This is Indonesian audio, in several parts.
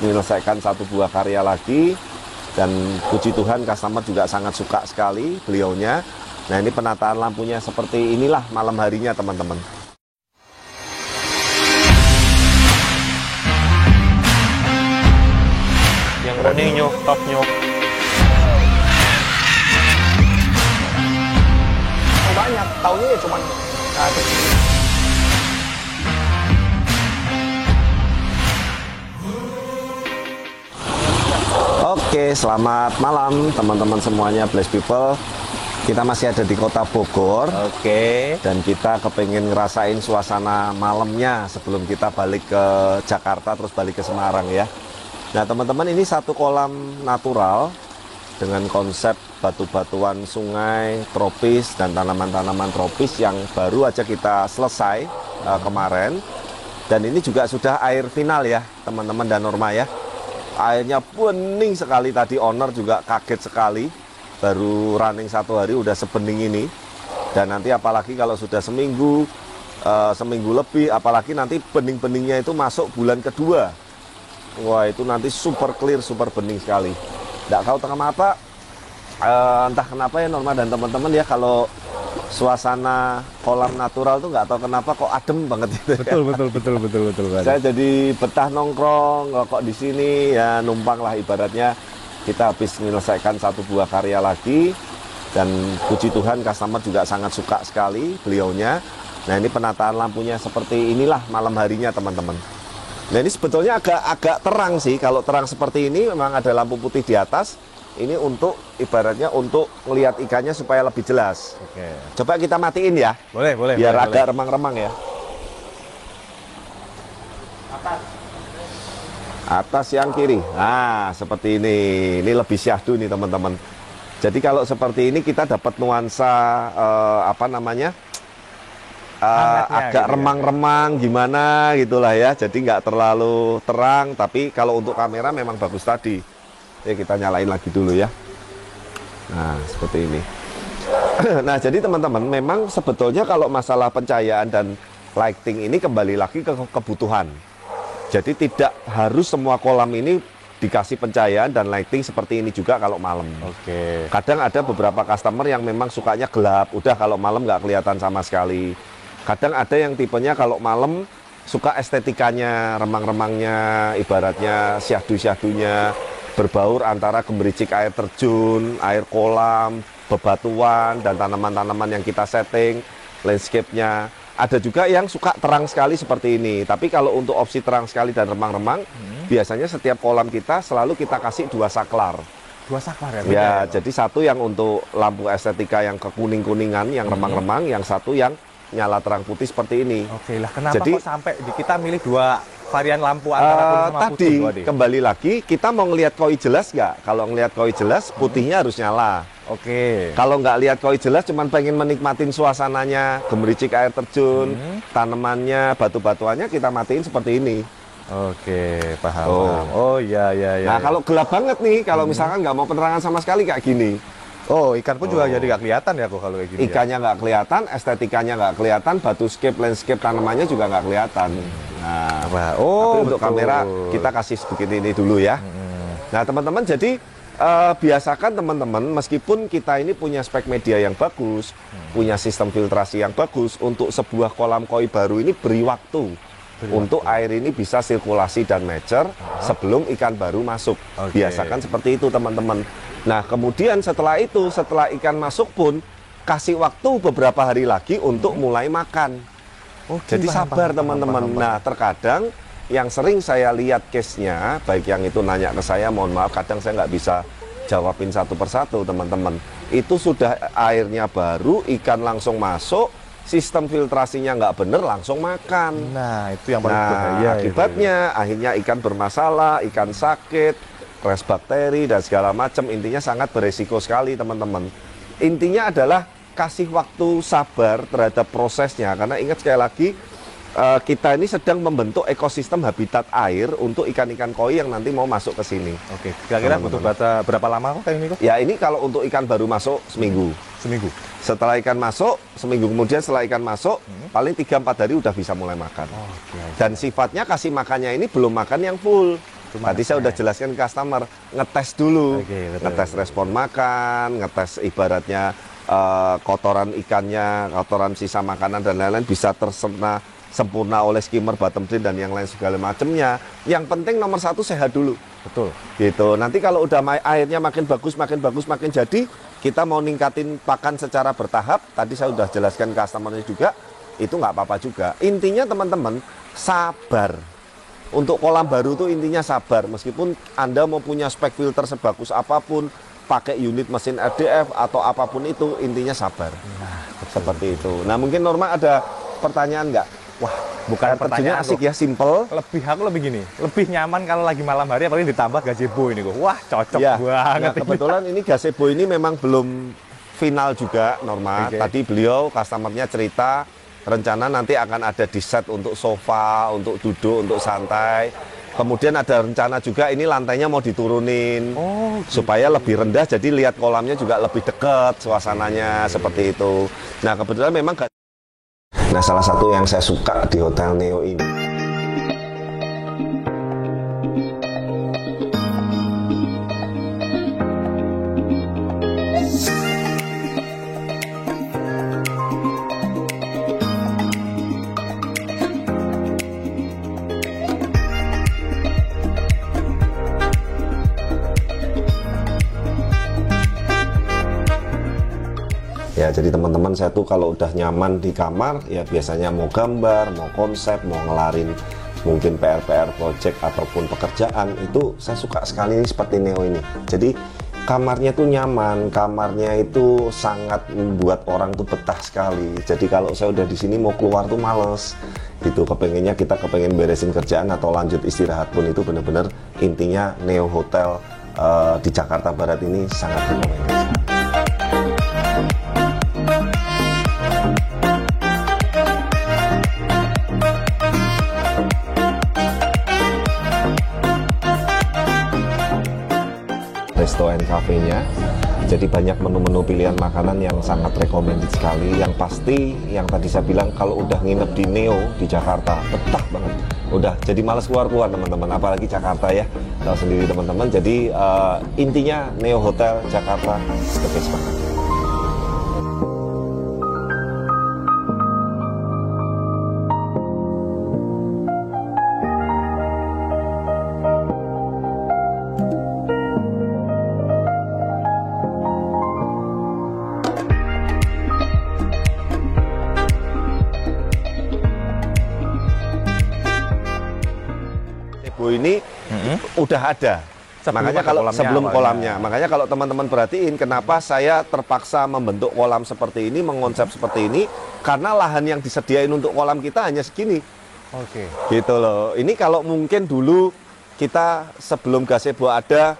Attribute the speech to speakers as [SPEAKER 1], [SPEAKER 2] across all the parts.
[SPEAKER 1] menyelesaikan satu buah karya lagi. Dan puji Tuhan customer juga sangat suka sekali beliaunya. Nah, ini penataan lampunya seperti inilah malam harinya teman-teman.
[SPEAKER 2] Yang kuning nyok, top nyok.
[SPEAKER 1] Banyak, tahunnya ya cuma Oke, selamat malam teman-teman semuanya, Bless People. Kita masih ada di kota Bogor.
[SPEAKER 2] Oke.
[SPEAKER 1] Dan kita kepengen ngerasain suasana malamnya sebelum kita balik ke Jakarta terus balik ke Semarang ya. Nah teman-teman, ini satu kolam natural dengan konsep batu-batuan sungai tropis dan tanaman-tanaman tropis yang baru aja kita selesai kemarin. Dan ini juga sudah air final ya teman-teman dan Norma ya. Airnya bening sekali, tadi owner juga kaget sekali. Baru running 1 hari udah sebening ini. Dan nanti apalagi kalau sudah seminggu lebih, apalagi nanti bening-beningnya itu masuk bulan kedua. Wah, itu nanti super clear, super bening sekali. Nggak tahu kenapa, entah kenapa ya Norma dan teman-teman ya, kalau suasana kolam natural tuh nggak tahu kenapa kok adem banget gitu.
[SPEAKER 2] Betul.
[SPEAKER 1] Saya jadi betah nongkrong kok di sini ya, numpang lah ibaratnya. Kita habis menyelesaikan satu buah karya lagi. Dan puji Tuhan customer juga sangat suka sekali beliaunya. Nah, ini penataan lampunya seperti inilah malam harinya teman-teman. Nah, ini sebetulnya agak terang sih. Kalau terang seperti ini memang ada lampu putih di atas. Ini untuk ibaratnya untuk melihat ikannya supaya lebih jelas.
[SPEAKER 2] Oke.
[SPEAKER 1] Coba kita matiin ya.
[SPEAKER 2] Boleh.
[SPEAKER 1] Biar agak remang-remang ya. Atas yang kiri. Nah, seperti ini. Ini lebih syahdu nih teman-teman. Jadi kalau seperti ini kita dapat nuansa agak
[SPEAKER 2] gitu
[SPEAKER 1] remang-remang gimana gitulah ya. Jadi nggak terlalu terang, tapi kalau untuk kamera memang bagus tadi. Ya, kita nyalain lagi dulu ya. Nah, seperti ini. Nah, jadi teman-teman, memang sebetulnya kalau masalah pencahayaan dan lighting ini kembali lagi ke kebutuhan. Jadi tidak harus semua kolam ini dikasih pencahayaan dan lighting seperti ini juga kalau malam.
[SPEAKER 2] Oke.
[SPEAKER 1] Kadang ada beberapa customer yang memang sukanya gelap, udah kalau malam nggak kelihatan sama sekali. Kadang ada yang tipenya kalau malam suka estetikanya, remang-remangnya, ibaratnya syahdu-syahdunya, berbaur antara gemericik air terjun, air kolam, bebatuan, dan tanaman-tanaman yang kita setting, landscape-nya. Ada juga yang suka terang sekali seperti ini. Tapi kalau untuk opsi terang sekali dan remang-remang, biasanya setiap kolam kita selalu kita kasih 2 saklar.
[SPEAKER 2] 2 saklar ya?
[SPEAKER 1] Ya, jadi satu yang untuk lampu estetika yang kekuning-kuningan, yang remang-remang, yang satu yang nyala terang putih seperti ini.
[SPEAKER 2] Oke lah, kenapa
[SPEAKER 1] Jadi,
[SPEAKER 2] kok sampai kita milih 2 varian lampu antara kuning sama
[SPEAKER 1] tadi
[SPEAKER 2] putih?
[SPEAKER 1] kembali lagi, kita mau ngelihat koi jelas nggak? Kalau ngelihat koi jelas, putihnya harus nyala.
[SPEAKER 2] Oke.
[SPEAKER 1] Kalau nggak lihat koi jelas, cuman pengen menikmatin suasananya, gemericik air terjun, tanamannya, batu-batuannya, kita matiin seperti ini.
[SPEAKER 2] Oke, paham.
[SPEAKER 1] Oh.
[SPEAKER 2] Oh iya.
[SPEAKER 1] Nah, kalau gelap banget nih, kalau misalkan nggak mau penerangan sama sekali kayak gini.
[SPEAKER 2] Oh, ikan pun juga jadi nggak kelihatan ya kok kalau kayak gini.
[SPEAKER 1] Ikannya nggak kelihatan, estetikanya nggak kelihatan, batuscape, landscape tanamannya juga nggak kelihatan. Nah, tapi untuk kamera kita kasih begini ini dulu ya. Nah, teman-teman, jadi biasakan teman-teman, meskipun kita ini punya spek media yang bagus, punya sistem filtrasi yang bagus, untuk sebuah kolam koi baru ini beri waktu. Untuk air ini bisa sirkulasi dan mature sebelum ikan baru masuk. Biasakan seperti itu teman-teman. Nah, kemudian setelah itu, setelah ikan masuk pun kasih waktu beberapa hari lagi untuk mulai makan. Jadi sabar teman-teman. Nah, terkadang yang sering saya lihat case-nya, baik yang itu nanya ke saya, mohon maaf kadang saya nggak bisa jawabin satu persatu teman-teman. Itu sudah airnya baru, ikan langsung masuk, sistem filtrasinya nggak bener, langsung makan.
[SPEAKER 2] Nah, itu yang paling berbahaya.
[SPEAKER 1] Akibatnya akhirnya ikan bermasalah, ikan sakit, res bakteri dan segala macam. Intinya sangat beresiko sekali teman-teman. Intinya adalah kasih waktu sabar terhadap prosesnya, karena ingat sekali lagi, kita ini sedang membentuk ekosistem habitat air untuk ikan-ikan koi yang nanti mau masuk ke sini.
[SPEAKER 2] Oke, kira-kira butuh berapa lama kok kayak ini kok?
[SPEAKER 1] Ya, ini kalau untuk ikan baru masuk seminggu. Setelah ikan masuk, seminggu kemudian setelah ikan masuk, paling 3-4 hari udah bisa mulai makan. Dan sifatnya kasih makannya ini belum makan yang full. Tadi saya udah jelaskan ke customer, ngetes dulu, ngetes respon makan, ngetes ibaratnya kotoran ikannya, kotoran sisa makanan dan lain-lain bisa terserna sempurna oleh skimmer, bottom drain dan yang lain segala macamnya. Yang penting nomor satu sehat dulu.
[SPEAKER 2] Betul.
[SPEAKER 1] Gitu. Nanti kalau udah airnya makin bagus, makin jadi, kita mau ningkatin pakan secara bertahap. Tadi saya udah jelaskan ke customer-nya juga, itu nggak apa-apa juga. Intinya teman-teman sabar. Untuk kolam baru tuh intinya sabar. Meskipun Anda mau punya spek filter sebagus apapun, pakai unit mesin RDF atau apapun itu, intinya sabar. Nah, seperti itu. Nah, mungkin Norma ada pertanyaan nggak?
[SPEAKER 2] Wah, bukan pertanyaan
[SPEAKER 1] asik ya, simple.
[SPEAKER 2] Aku lebih gini, lebih nyaman kalau lagi malam hari, apalagi ditambah gazebo ini kok. Wah, cocok
[SPEAKER 1] ya,
[SPEAKER 2] banget.
[SPEAKER 1] Nah, kebetulan ini gazebo ini memang belum final juga, Norma. Tadi beliau customernya cerita rencana nanti akan ada di set untuk sofa, untuk duduk, untuk santai. Kemudian ada rencana juga ini lantainya mau diturunin supaya lebih rendah, jadi lihat kolamnya juga lebih dekat suasananya seperti itu. Nah, kebetulan memang salah satu yang saya suka di Hotel Neo ini, ya, jadi teman-teman saya tuh kalau udah nyaman di kamar, ya biasanya mau gambar, mau konsep, mau ngelarin mungkin PR-PR project ataupun pekerjaan, itu saya suka sekali seperti Neo ini. Jadi kamarnya tuh nyaman, kamarnya itu sangat membuat orang tuh betah sekali. Jadi kalau saya udah di sini mau keluar tuh males. Gitu, kita kepengen beresin kerjaan atau lanjut istirahat pun itu benar-benar intinya Neo Hotel di Jakarta Barat ini sangat rekomendasi. Resto and cafe-nya, jadi banyak menu-menu pilihan makanan yang sangat recommended sekali. Yang pasti, yang tadi saya bilang, kalau udah nginep di Neo di Jakarta, betah banget. Udah jadi males keluar-keluar teman-teman, apalagi Jakarta ya, tahu sendiri teman-teman. Jadi intinya Neo Hotel Jakarta the best banget. Ini udah ada, makanya kalau sebelum kolamnya, makanya kalau teman-teman perhatiin kenapa saya terpaksa membentuk kolam seperti ini, mengonsep seperti ini, karena lahan yang disediain untuk kolam kita hanya segini. Gitu loh. Ini kalau mungkin dulu kita sebelum gazebo ada,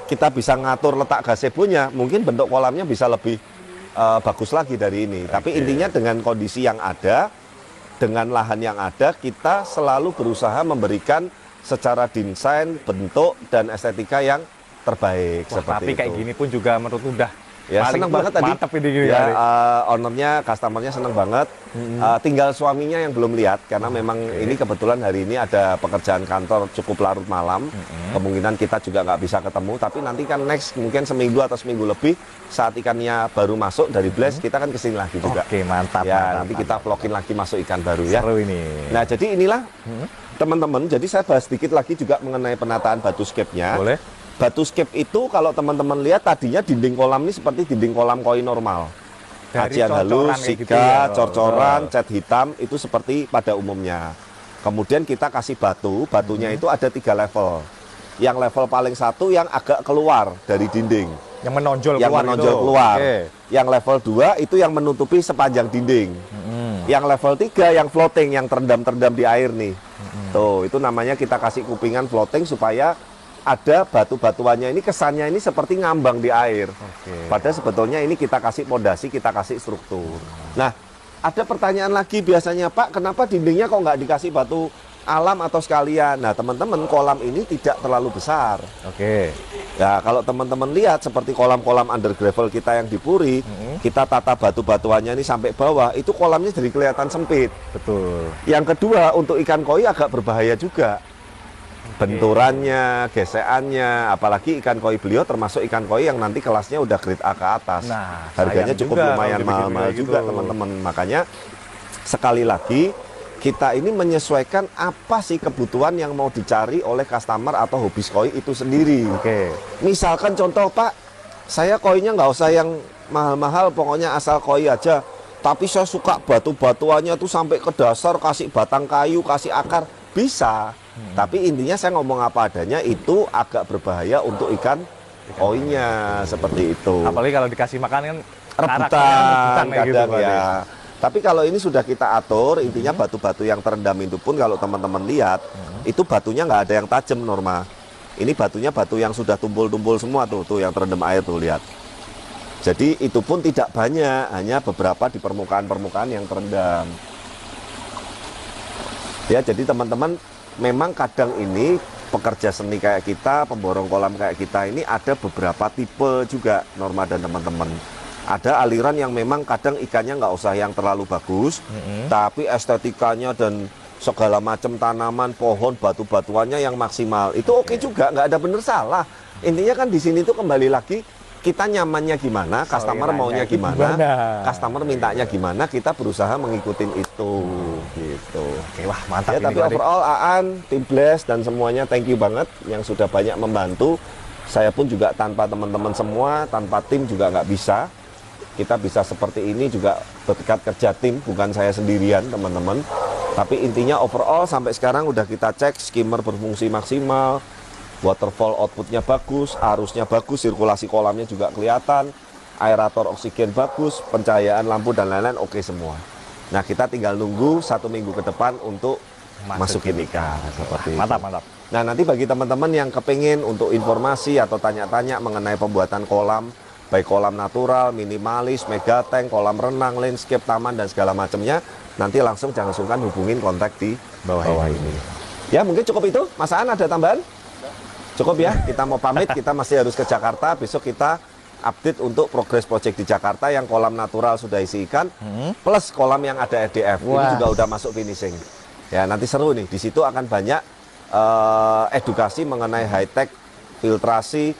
[SPEAKER 1] kita bisa ngatur letak gazebonya, mungkin bentuk kolamnya bisa lebih bagus lagi dari ini. Tapi intinya dengan kondisi yang ada, dengan lahan yang ada, kita selalu berusaha memberikan secara desain, bentuk, dan estetika yang terbaik.
[SPEAKER 2] Wah,
[SPEAKER 1] seperti
[SPEAKER 2] tapi
[SPEAKER 1] itu.
[SPEAKER 2] Kayak gini pun juga menurut udah
[SPEAKER 1] ya, seneng banget tadi.
[SPEAKER 2] Mantep ini gini
[SPEAKER 1] ya, ownernya, customernya seneng banget. Tinggal suaminya yang belum lihat, karena memang ini kebetulan hari ini ada pekerjaan kantor cukup larut malam. Kemungkinan kita juga nggak bisa ketemu, tapi nanti kan next mungkin seminggu atau seminggu lebih saat ikannya baru masuk dari Blast, kita kan kesini lagi juga.
[SPEAKER 2] Oke, mantap.
[SPEAKER 1] Ya, nanti kita vlogin lagi masuk ikan baru ya.
[SPEAKER 2] Seru ini.
[SPEAKER 1] Nah, jadi inilah teman-teman, jadi saya bahas sedikit lagi juga mengenai penataan batuscape-nya.
[SPEAKER 2] Boleh.
[SPEAKER 1] Batuscape itu kalau teman-teman lihat tadinya dinding kolam ini seperti dinding kolam koi normal. Kajian halus, siga, gitu ya, corcoran, cat hitam, itu seperti pada umumnya. Kemudian kita kasih batunya itu ada 3 level. Yang level paling satu yang agak keluar dari dinding.
[SPEAKER 2] Yang menonjol
[SPEAKER 1] keluar. Yang level 2 itu yang menutupi sepanjang dinding. Yang level 3 yang floating, yang terendam-terendam di air nih. Tuh, itu namanya kita kasih kupingan floating supaya ada batu-batuannya ini kesannya ini seperti ngambang di air. Padahal sebetulnya ini kita kasih pondasi, kita kasih struktur. Nah, ada pertanyaan lagi biasanya, Pak, kenapa dindingnya kok nggak dikasih batu alam atau sekalian? Nah, teman-teman, kolam ini tidak terlalu besar. Ya, kalau teman-teman lihat seperti kolam-kolam under gravel kita yang di Puri, kita tata batu-batuannya ini sampai bawah, itu kolamnya jadi kelihatan sempit.
[SPEAKER 2] Betul.
[SPEAKER 1] Yang kedua, untuk ikan koi agak berbahaya juga. benturannya, gesekannya, apalagi ikan koi beliau termasuk ikan koi yang nanti kelasnya udah grade A ke atas.
[SPEAKER 2] Nah,
[SPEAKER 1] harganya cukup lumayan mahal-mahal
[SPEAKER 2] gitu.
[SPEAKER 1] juga teman-teman. Makanya sekali lagi kita ini menyesuaikan apa sih kebutuhan yang mau dicari oleh customer atau hobis koi itu sendiri. Misalkan contoh Pak, saya koinya nggak usah yang mahal-mahal, pokoknya asal koi aja. Tapi saya suka batu-batuannya tuh sampai ke dasar, kasih batang kayu, kasih akar, bisa. Tapi intinya saya ngomong apa adanya, itu agak berbahaya untuk ikan koinya, seperti itu.
[SPEAKER 2] Apalagi kalau dikasih makan kan
[SPEAKER 1] rebutan kadang
[SPEAKER 2] gitu,
[SPEAKER 1] ya. Tapi kalau ini sudah kita atur, intinya batu-batu yang terendam itu pun kalau teman-teman lihat, itu batunya nggak ada yang tajam Norma. Ini batunya batu yang sudah tumpul-tumpul semua tuh yang terendam air tuh, lihat. Jadi itu pun tidak banyak, hanya beberapa di permukaan-permukaan yang terendam. Ya, jadi teman-teman memang kadang ini pekerja seni kayak kita, pemborong kolam kayak kita ini ada beberapa tipe juga Norma dan teman-teman. Ada aliran yang memang kadang ikannya nggak usah yang terlalu bagus, tapi estetikanya dan segala macam tanaman, pohon, batu-batuannya yang maksimal. Itu oke juga, nggak ada bener salah. Intinya kan di sini tuh kembali lagi kita nyamannya gimana, customer maunya gimana, customer mintanya gimana, kita berusaha mengikuti itu, gitu.
[SPEAKER 2] Oke, wah mantap.
[SPEAKER 1] Ya, tapi overall Aan, tim Blast dan semuanya thank you banget yang sudah banyak membantu. Saya pun juga tanpa teman-teman semua, tanpa tim juga nggak bisa. Kita bisa seperti ini juga berkat kerja tim, bukan saya sendirian teman-teman. Tapi intinya overall sampai sekarang udah kita cek, skimmer berfungsi maksimal, waterfall outputnya bagus, arusnya bagus, sirkulasi kolamnya juga kelihatan, aerator oksigen bagus, pencahayaan lampu dan lain-lain oke semua. Nah, kita tinggal nunggu 1 minggu ke depan untuk masukin ikan. Seperti
[SPEAKER 2] mantap, mantap.
[SPEAKER 1] Nah, nanti bagi teman-teman yang kepingin untuk informasi atau tanya-tanya mengenai pembuatan kolam, baik kolam natural, minimalis, mega tank, kolam renang, landscape, taman, dan segala macamnya, nanti langsung jangan sungkan hubungin kontak di bawah ini. Ya, mungkin cukup itu. Mas Aan ada tambahan? Cukup ya, kita mau pamit, kita masih harus ke Jakarta. Besok kita update untuk progres project di Jakarta yang kolam natural sudah isi ikan, plus kolam yang ada RDF. Ini juga udah masuk finishing. Ya, nanti seru nih. Di situ akan banyak edukasi mengenai high-tech, filtrasi,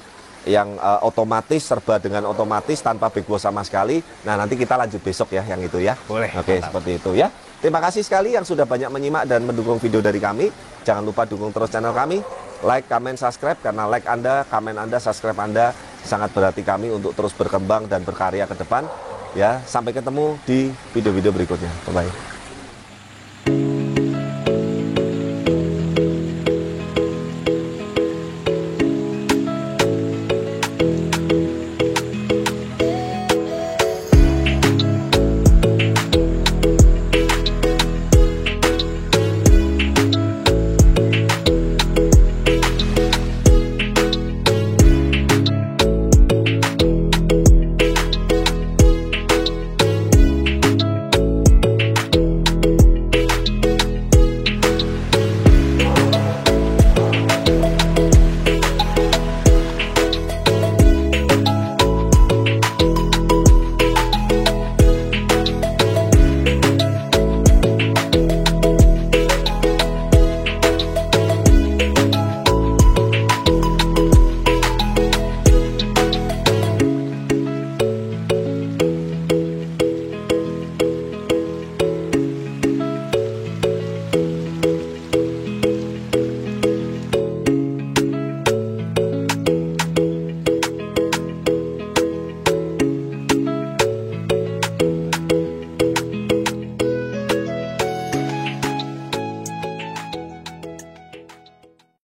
[SPEAKER 1] yang otomatis, serba dengan otomatis tanpa big boss sama sekali. Nah, nanti kita lanjut besok ya yang itu ya.
[SPEAKER 2] Boleh.
[SPEAKER 1] Oke, seperti itu ya. Terima kasih sekali yang sudah banyak menyimak dan mendukung video dari kami. Jangan lupa dukung terus channel kami. Like, comment, subscribe, karena like Anda, comment Anda, subscribe Anda sangat berarti kami untuk terus berkembang dan berkarya ke depan. Ya, sampai ketemu di video-video berikutnya. Bye-bye.